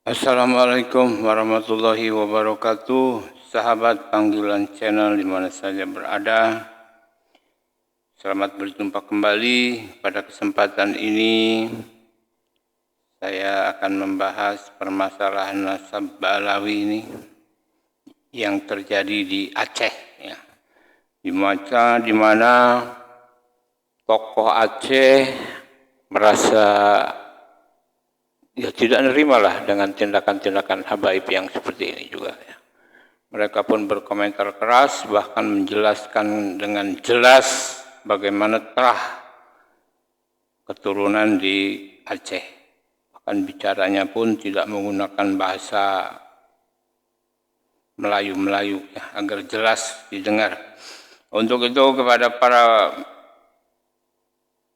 Assalamualaikum warahmatullahi wabarakatuh. Sahabat panggilan channel di mana saja berada. Selamat berjumpa kembali. Pada kesempatan ini saya akan membahas permasalahan nasab Ba'alawi ini yang terjadi di Aceh ya. Di mana tokoh Aceh merasa tidak nerimalah dengan tindakan-tindakan habaib yang seperti ini juga ya. Mereka pun berkomentar keras, bahkan menjelaskan dengan jelas bagaimana terah keturunan di Aceh. Bahkan bicaranya pun tidak menggunakan bahasa Melayu ya, agar jelas didengar. Untuk itu kepada para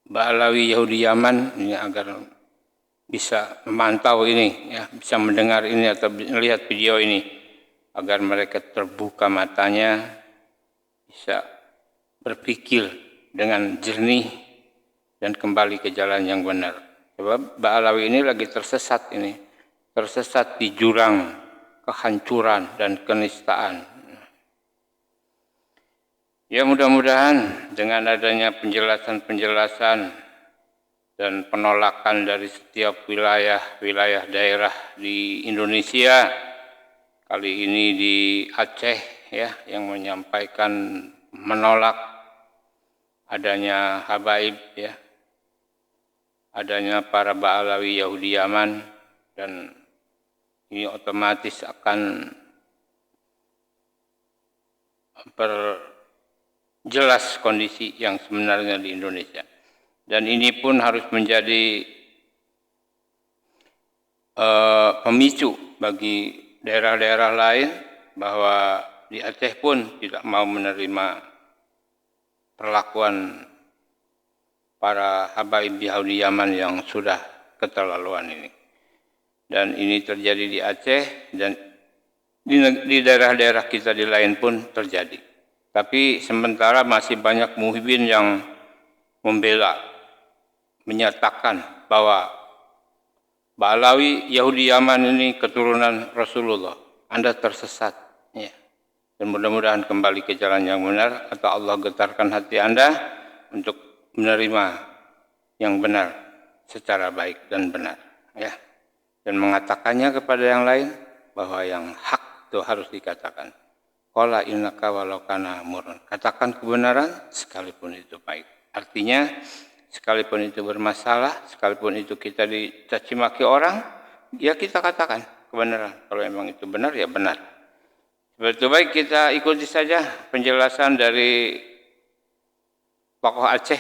Ba'alawi Yahudi Yaman ini agar bisa memantau ini ya, bisa mendengar ini atau melihat video ini agar mereka terbuka matanya, bisa berpikir dengan jernih dan kembali ke jalan yang benar. Sebab Ba'alawi ini lagi tersesat di jurang kehancuran dan kenistaan. Ya mudah-mudahan dengan adanya penjelasan dan penolakan dari setiap wilayah daerah di Indonesia, kali ini di Aceh ya, yang menyampaikan menolak adanya habaib ya, adanya para Ba'alawi Yahudi Yaman, dan ini otomatis akan perjelas kondisi yang sebenarnya di Indonesia. Dan ini pun harus menjadi pemicu bagi daerah-daerah lain bahwa di Aceh pun tidak mau menerima perlakuan para habaib Yahudi Yaman yang sudah keterlaluan ini. Dan ini terjadi di Aceh dan di daerah-daerah kita di lain pun terjadi. Tapi sementara masih banyak muhibin yang membela, menyatakan bahwa Ba'alawi Yahudi Yaman ini keturunan Rasulullah. Anda tersesat ya. Dan mudah-mudahan kembali ke jalan yang benar, atau Allah getarkan hati Anda untuk menerima yang benar secara baik dan benar ya. Dan mengatakannya kepada yang lain bahwa yang hak itu harus dikatakan. Qala innaka walau kana murran. Katakan kebenaran sekalipun itu baik. Artinya sekalipun itu bermasalah, sekalipun itu kita dicaci maki orang, ya kita katakan kebenaran. Kalau memang itu benar, ya benar. Seperti baik, kita ikuti saja penjelasan dari tokoh Aceh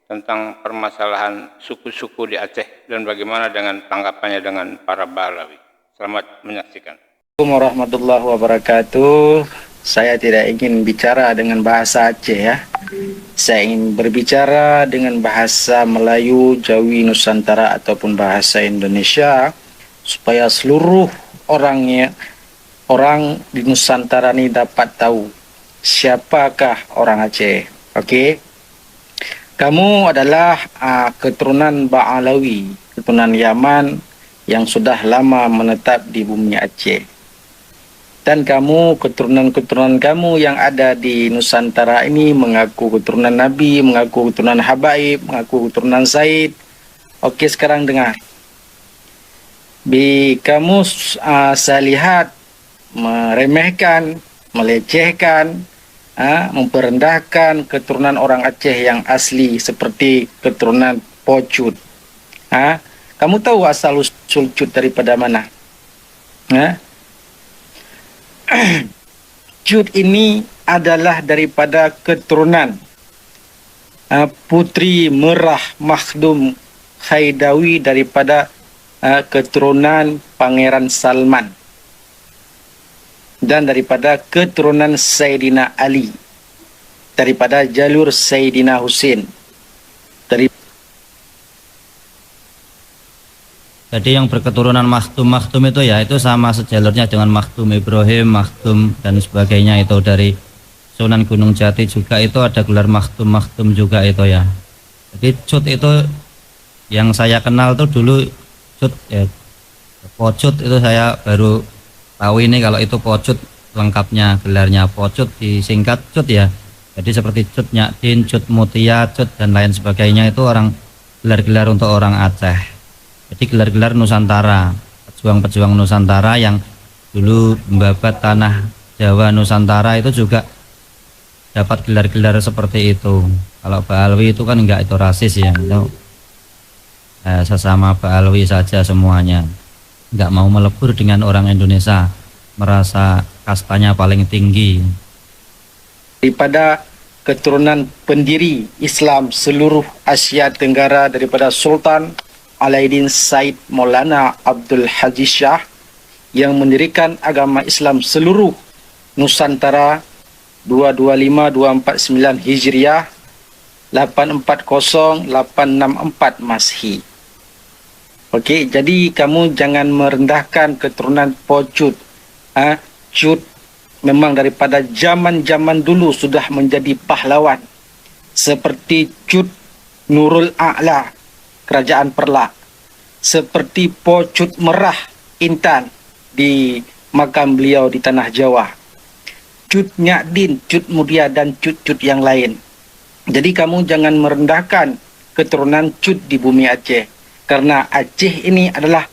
tentang permasalahan suku-suku di Aceh dan bagaimana dengan tanggapannya dengan para Ba'alawi. Selamat menyaksikan. Assalamualaikum warahmatullahi wabarakatuh. Saya tidak ingin bicara dengan bahasa Aceh ya. Saya ingin berbicara dengan bahasa Melayu, Jawi, Nusantara ataupun bahasa Indonesia supaya seluruh orang di Nusantara ini dapat tahu siapakah orang Aceh. Oke. Kamu adalah keturunan Ba'alawi, keturunan Yaman yang sudah lama menetap di bumi Aceh. Dan kamu, keturunan kamu yang ada di Nusantara ini mengaku keturunan Nabi, mengaku keturunan Habaib, mengaku keturunan Said. Oke, sekarang dengar. Kamu saya lihat meremehkan, melecehkan, memperendahkan keturunan orang Aceh yang asli seperti keturunan Pocut. Kamu tahu asal usul Cut daripada mana? Cut ini adalah daripada keturunan Putri Merah Makhdum Khaidawi daripada keturunan Pangeran Salman dan daripada keturunan Sayyidina Ali, daripada jalur Sayyidina Husain. Jadi yang berketurunan Makhdum itu ya, itu sama sejalurnya dengan Makhdum Ibrahim, Makhdum dan sebagainya, itu dari Sunan Gunung Jati juga itu ada gelar Makhdum juga itu ya. Jadi Cut itu yang saya kenal tuh dulu Cut ya, Pocut itu saya baru tahu ini kalau itu Pocut lengkapnya, gelarnya Pocut disingkat Cut ya. Jadi seperti Cut Nyadin, Cut Mutia, Cut dan lain sebagainya itu orang gelar-gelar untuk orang Aceh. Jadi gelar-gelar Nusantara, pejuang-pejuang Nusantara yang dulu membabat tanah Jawa Nusantara itu juga dapat gelar-gelar seperti itu. Kalau Ba'alwi itu kan enggak, itu rasis ya, itu sesama Ba'alwi saja semuanya, enggak mau melebur dengan orang Indonesia, merasa kastanya paling tinggi. Daripada keturunan pendiri Islam seluruh Asia Tenggara, daripada Sultan Alauddin Said Maulana Abdul Haji Shah yang mendirikan agama Islam seluruh Nusantara 225249 Hijriah 840864 Masehi. Okey, jadi kamu jangan merendahkan keturunan Pocut. Cut memang daripada zaman-zaman dulu sudah menjadi pahlawan. Seperti Cut Nurul A'la, Kerajaan Perlak. Seperti Pocut Merah Intan di makam beliau di Tanah Jawa. Cut Nyadin, Cut Mudia dan Cut-Cut yang lain. Jadi kamu jangan merendahkan keturunan Cut di bumi Aceh. Karena Aceh ini adalah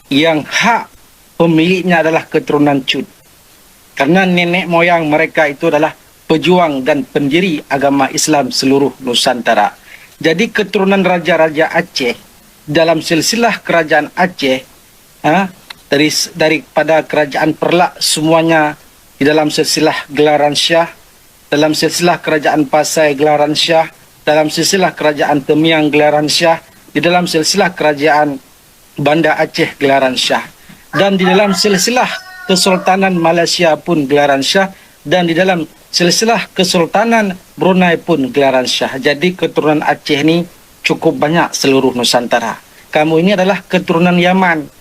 yang hak pemiliknya adalah keturunan Cut. Karena nenek moyang mereka itu adalah pejuang dan pendiri agama Islam seluruh Nusantara. Jadi keturunan raja-raja Aceh dalam silsilah kerajaan Aceh, daripada kerajaan Perlak semuanya di dalam silsilah gelaran Syah, dalam silsilah kerajaan Pasai gelaran Syah, dalam silsilah kerajaan Temiang gelaran Syah, di dalam silsilah kerajaan Banda Aceh gelaran Syah, dan di dalam silsilah Kesultanan Malaysia pun gelaran Syah, dan di dalam silsilah Kesultanan Brunei pun gelaran Syah. Jadi keturunan Aceh ni cukup banyak seluruh Nusantara. Kamu ini adalah keturunan Yaman,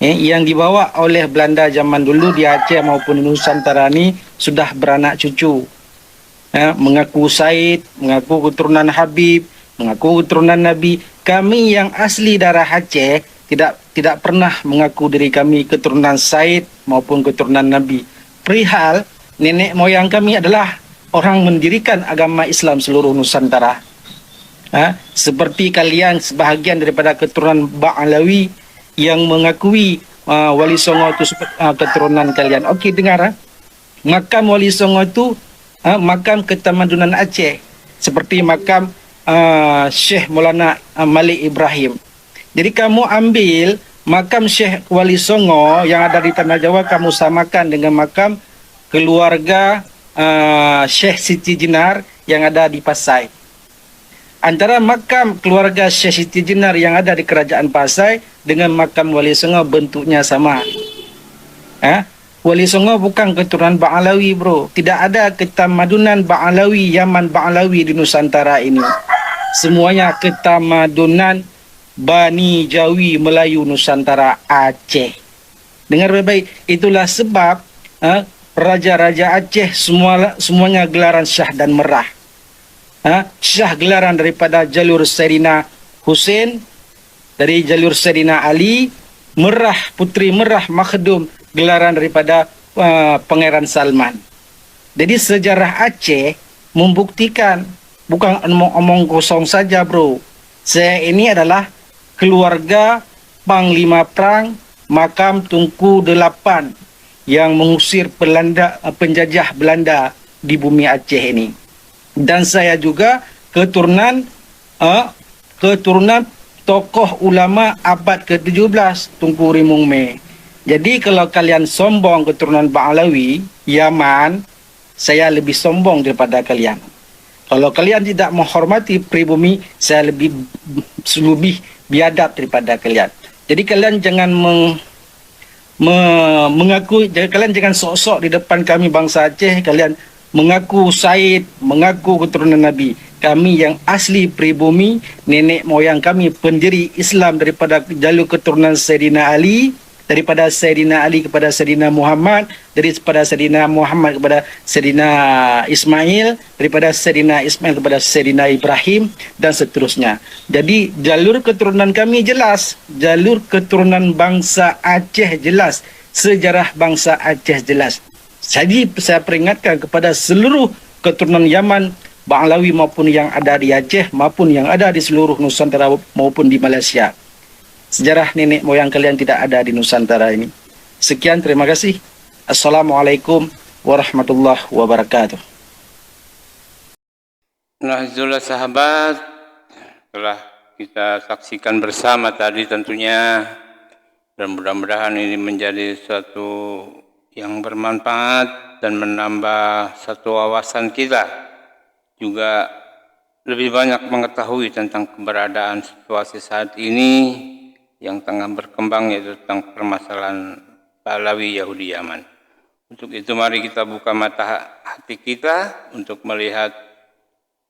yang dibawa oleh Belanda zaman dulu di Aceh maupun di Nusantara ni sudah beranak cucu. Mengaku Said, mengaku keturunan Habib, mengaku keturunan Nabi. Kami yang asli darah Aceh tidak pernah mengaku diri kami keturunan Said maupun keturunan Nabi. Perihal nenek moyang kami adalah orang mendirikan agama Islam seluruh Nusantara. Seperti kalian sebahagian daripada keturunan Ba'alawi yang mengakui Wali Songo itu keturunan kalian. Okey, dengar. Makam Wali Songo itu makam ketamadunan Aceh. Seperti makam Syekh Maulana Malik Ibrahim. Jadi kamu ambil makam Syekh Wali Songo yang ada di Tanah Jawa, kamu samakan dengan makam keluarga Syekh Siti Jenar yang ada di Pasai. Antara makam keluarga Syekh Siti Jenar yang ada di Kerajaan Pasai dengan makam Wali Songo bentuknya sama. Wali Songo bukan keturunan Ba'alawi, bro. Tidak ada ketamadunan Ba'alawi, Yaman Ba'alawi di Nusantara ini. Semuanya ketamadunan Bani Jawi Melayu Nusantara Aceh. Dengar baik-baik. Itulah sebab raja-raja Aceh semuanya gelaran Syah dan Merah. Syah gelaran daripada jalur Saidina Hussein, dari jalur Saidina Ali. Merah, Putri Merah Makhdum gelaran daripada Pangeran Salman. Jadi sejarah Aceh membuktikan, bukan omong kosong saja, bro. Saya ini adalah keluarga Panglima Perang Makam Tunku 8 yang mengusir penjajah Belanda di bumi Aceh ini. Dan saya juga keturunan tokoh ulama abad ke-17 Tunku Rimung Me. Jadi kalau kalian sombong keturunan Ba'alawi, Yaman, saya lebih sombong daripada kalian. Kalau kalian tidak menghormati pribumi, saya lebih biadab daripada kalian. Jadi kalian jangan kalian jangan sok-sok di depan kami bangsa Aceh, kalian mengaku Said, mengaku keturunan Nabi. Kami yang asli pribumi, nenek moyang kami pendiri Islam daripada jalur keturunan Saidina Ali, daripada Sayyidina Ali kepada Sayyidina Muhammad, daripada Sayyidina Muhammad kepada Sayyidina Ismail, daripada Sayyidina Ismail kepada Sayyidina Ibrahim, dan seterusnya. Jadi jalur keturunan kami jelas, jalur keturunan bangsa Aceh jelas, sejarah bangsa Aceh jelas. Jadi saya peringatkan kepada seluruh keturunan Yaman, Banglawi maupun yang ada di Aceh maupun yang ada di seluruh Nusantara maupun di Malaysia. Sejarah nenek moyang kalian tidak ada di Nusantara ini. Sekian, terima kasih. Assalamualaikum warahmatullahi wabarakatuh. Nah, itulah sahabat, telah kita saksikan bersama tadi tentunya, dan mudah-mudahan ini menjadi suatu yang bermanfaat dan menambah satu wawasan kita, juga lebih banyak mengetahui tentang keberadaan situasi saat ini yang tengah berkembang, yaitu tentang permasalahan Pahlawi Yahudi Yaman. Untuk itu mari kita buka mata hati kita untuk melihat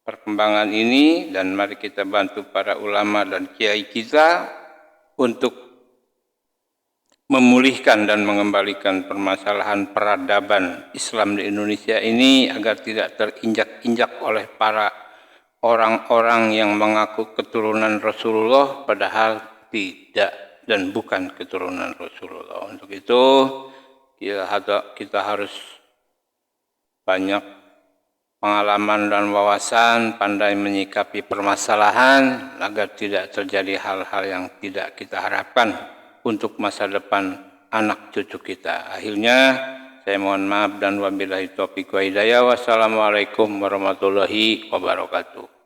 perkembangan ini, dan mari kita bantu para ulama dan kiai kita untuk memulihkan dan mengembalikan permasalahan peradaban Islam di Indonesia ini agar tidak terinjak-injak oleh para orang-orang yang mengaku keturunan Rasulullah padahal tidak dan bukan keturunan Rasulullah. Untuk itu kita harus banyak pengalaman dan wawasan, pandai menyikapi permasalahan agar tidak terjadi hal-hal yang tidak kita harapkan untuk masa depan anak cucu kita. Akhirnya saya mohon maaf dan wabillahi taufiq wa hidayah. Wassalamualaikum warahmatullahi wabarakatuh.